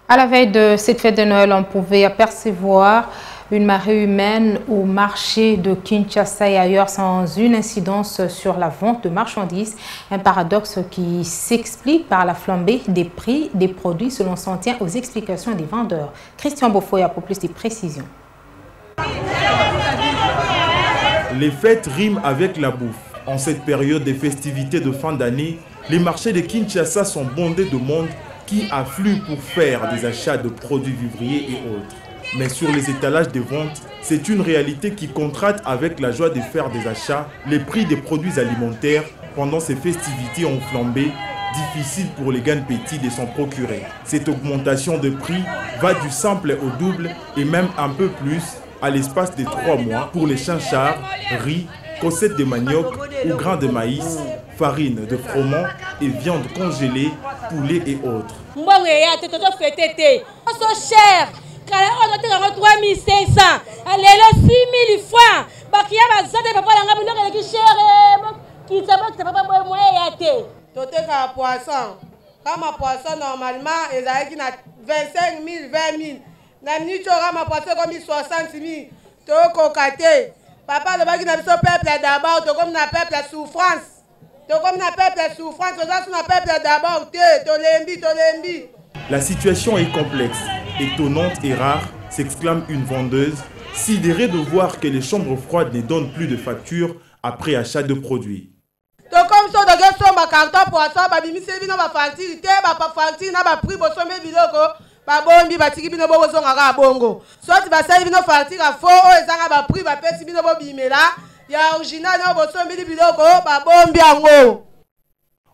À la veille de cette fête de Noël, on pouvait apercevoir une marée humaine au marché de Kinshasa et ailleurs sans une incidence sur la vente de marchandises. Un paradoxe qui s'explique par la flambée des prix des produits selon s'en tient aux explications des vendeurs. Christian Bofoya pour plus de précisions. Les fêtes riment avec la bouffe. En cette période des festivités de fin d'année, les marchés de Kinshasa sont bondés de monde qui affluent pour faire des achats de produits vivriers et autres. Mais sur les étalages des ventes, c'est une réalité qui contraste avec la joie de faire des achats. Les prix des produits alimentaires pendant ces festivités ont flambé, difficile pour les gains petits de s'en procurer. Cette augmentation de prix va du simple au double et même un peu plus à l'espace de 3 mois pour les chinchards, riz, cossettes de manioc ou grains de maïs, farine de froment et viande congelée, poulet et autres. C'est cher. 3500, allez 6000 francs. Bakia bazade papa langa biloko ki cher ki papa moyen yate. Toteka poisson. Comme poisson normalement ezaki na 25 000 20 000. Na minute ma poisson comme 60 000. Toko kate. Papa le baki na biso peuple d'abord to comme na peuple souffrance. To comme na peuple souffrance, to na peuple d'abord to lembi. La situation est complexe, étonnante et rare, s'exclame une vendeuse, sidérée de voir que les chambres froides ne donnent plus de factures après achat de produits.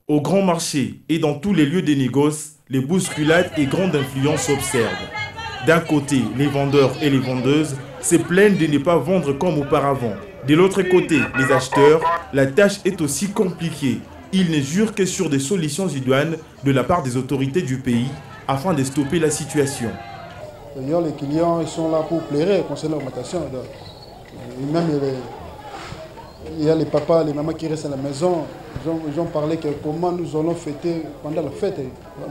Au grand marché et dans tous les lieux de négoce, les bousculades et grandes influences s'observent. D'un côté, les vendeurs et les vendeuses se plaignent de ne pas vendre comme auparavant. De l'autre côté, les acheteurs, la tâche est aussi compliquée. Ils ne jurent que sur des solutions idoines de la part des autorités du pays afin de stopper la situation. Les clients ils sont là pour pleurer concernant l'augmentation. Même il y a les papas, les mamans qui restent à la maison. Ils ont parlé que comment nous allons fêter pendant la fête.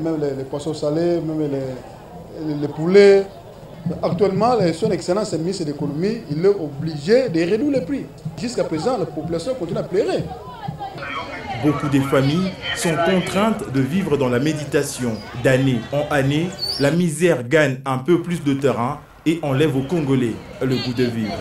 Même les poissons salés, même les poulets. Actuellement, son excellence, le ministre de l'économie, il est obligé de réduire les prix. Jusqu'à présent, la population continue à pleurer. Beaucoup de familles sont contraintes de vivre dans la méditation. D'année en année, la misère gagne un peu plus de terrain et enlève aux Congolais le goût de vivre.